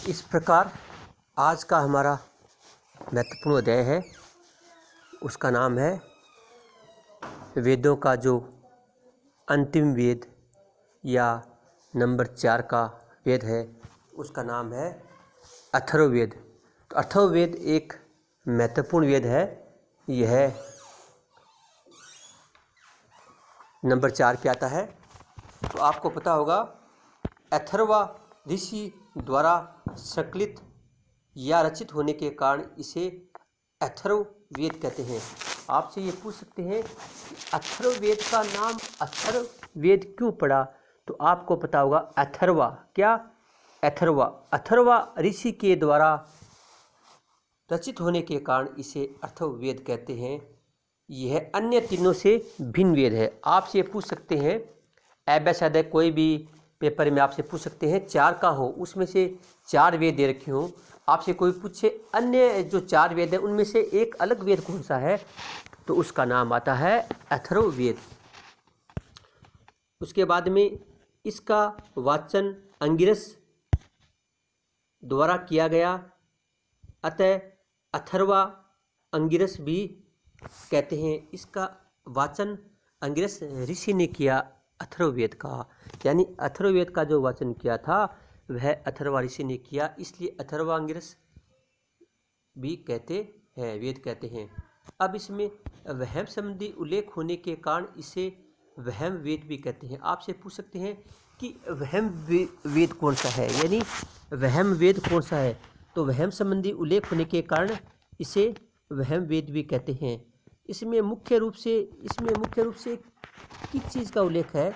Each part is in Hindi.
इस प्रकार आज का हमारा महत्वपूर्ण अध्याय है, उसका नाम है वेदों का जो अंतिम वेद या नंबर 4 का वेद है, उसका नाम है अथर्ववेद। तो अथर्ववेद एक महत्वपूर्ण वेद है। यह नंबर 4 पे आता है। तो आपको पता होगा, अथर्वा ऋषि द्वारा संकलित या रचित होने के कारण इसे अथर्ववेद कहते हैं। आपसे ये पूछ सकते हैं कि अथर्ववेद का नाम अथर्ववेद क्यों पड़ा? तो आपको पता होगा, अथर्वा क्या? अथर्वा ऋषि के द्वारा रचित होने के कारण इसे अथर्ववेद कहते हैं। यह अन्य तीनों से भिन्न वेद है। आपसे ये पूछ सकते हैं, ऐसा कोई भी पेपर में आपसे पूछ सकते हैं 4 का हो, उसमें से 4 वेद दे रखे हों, आपसे कोई पूछे अन्य जो 4 वेद हैं उनमें से एक अलग वेद कौन सा है, तो उसका नाम आता है अथर्ववेद। उसके बाद में इसका वाचन अंगिरस द्वारा किया गया, अतः अथर्वा अंगिरस भी कहते हैं। इसका वाचन अंगिरस ऋषि ने किया अथर्ववेद का, यानी अथर्ववेद का जो वाचन किया था वह अथर्वा ऋषि ने किया, इसलिए अथर्वा अंगिरस भी कहते हैं, वेद कहते हैं। अब इसमें वहम संबंधी उल्लेख होने के कारण इसे वहम वेद भी कहते हैं। आपसे पूछ सकते हैं कि वहम वेद कौन सा है, यानी वहम वेद कौन सा है? तो वहम संबंधी उल्लेख होने के कारण इसे वहम वेद भी कहते हैं। इसमें मुख्य रूप से किस चीज़ का उल्लेख है?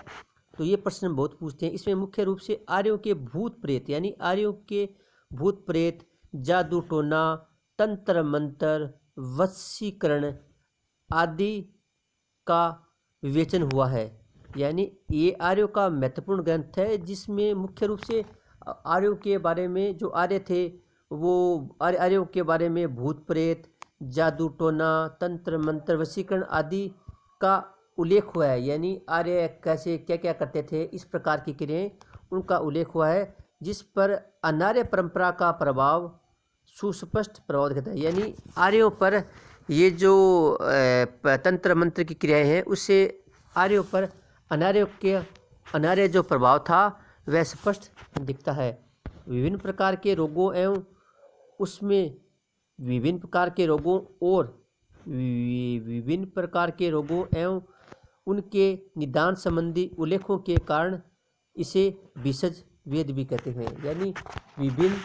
तो ये प्रश्न बहुत पूछते हैं। इसमें मुख्य रूप से आर्यों के भूत प्रेत, यानी आर्यों के भूत प्रेत, जादू टोना, तंत्र मंत्र, वशीकरण आदि का विवेचन हुआ है। यानी ये आर्यों का महत्वपूर्ण ग्रंथ है, जिसमें मुख्य रूप से आर्यों के बारे में, जो आर्य थे वो आर्यों के बारे में भूत प्रेत, जादू टोना, तंत्र मंत्र, वशीकरण आदि का उल्लेख हुआ है। यानी आर्य कैसे क्या क्या करते थे, इस प्रकार की क्रियाएं, उनका उल्लेख हुआ है, जिस पर अनार्य परंपरा का प्रभाव सुस्पष्ट प्रभाव दिखता है। यानी आर्यों पर ये जो तंत्र मंत्र की क्रियाएं हैं, उससे आर्यों पर अनार्य जो प्रभाव था वह स्पष्ट दिखता है। विभिन्न प्रकार के रोगों एवं उनके निदान संबंधी उल्लेखों के कारण इसे भिषज वेद भी कहते हैं। यानी विभिन्न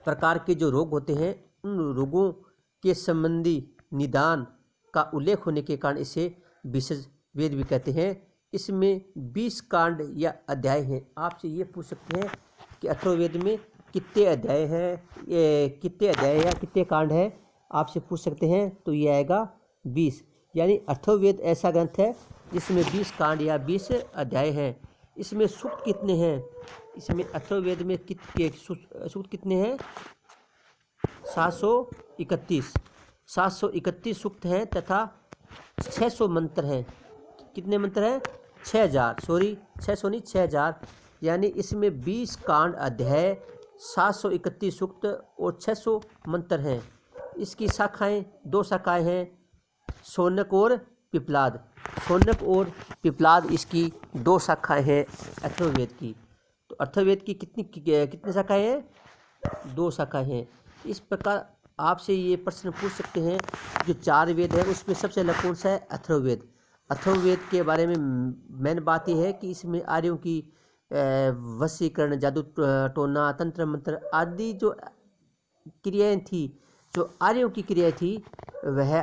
प्रकार के जो रोग होते हैं, उन रोगों के संबंधी निदान का उल्लेख होने के कारण इसे भिषज वेद भी कहते हैं। इसमें 20 कांड या अध्याय हैं। आपसे ये पूछ सकते हैं कि अथर्ववेद में कितने अध्याय हैं, या कितने कांड हैं, आपसे पूछ सकते हैं। तो ये आएगा 20। यानी अथर्ववेद ऐसा ग्रंथ है जिसमें 20 कांड या 20 अध्याय हैं। इसमें सूक्त कितने हैं? इसमें अथर्ववेद में सूक्त कितने हैं? 731 सूक्त हैं तथा 600 मंत्र हैं। कितने मंत्र हैं? 6000। यानी इसमें 20 कांड अध्याय, 731 सूक्त और 600 मंत्र हैं। इसकी शाखाएं 2 शाखाएं हैं, शौनक और पिप्लाद इसकी 2 शाखाएं हैं अथर्ववेद की। तो अथर्ववेद की कितनी शाखाएं हैं? 2 शाखाएं हैं। इस प्रकार आपसे ये प्रश्न पूछ सकते हैं, जो 4 वेद है उसमें सबसे अलग कौन सा है? अथर्ववेद। अथर्ववेद के बारे में मेन बात यह है कि इसमें आर्यों की वशीकरण, जादू टोना, तंत्र मंत्र आदि जो क्रियाएं थी, जो आर्यों की क्रियाएं थी, वह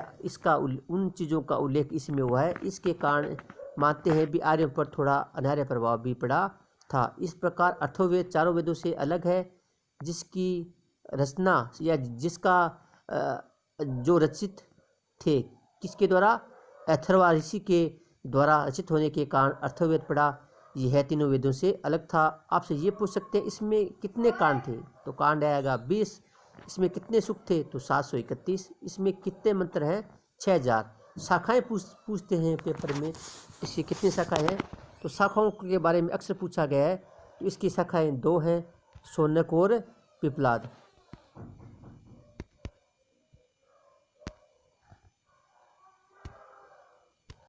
उन चीज़ों का उल्लेख इसमें हुआ है। इसके कारण मानते हैं भी आर्यों पर थोड़ा अनार्य प्रभाव भी पड़ा था। इस प्रकार अथर्ववेद 4 वेदों से अलग है, जिसकी रचना या जिसका जो रचित थे किसके द्वारा? अथर्वा ऋषि के द्वारा रचित होने के कारण अथर्ववेद पड़ा। यह तीनों वेदों से अलग था। आपसे ये पूछ सकते हैं इसमें कितने कांड थे? तो कांड आएगा 20। इसमें कितने सूक्त थे? तो 731। इसमें कितने मंत्र हैं? 6000। शाखाएं पूछते हैं पेपर में, इसकी कितनी शाखाएं हैं? तो शाखाओं के बारे में अक्सर पूछा गया है। तो इसकी शाखाएं 2 हैं, शौनक और पिप्लाद।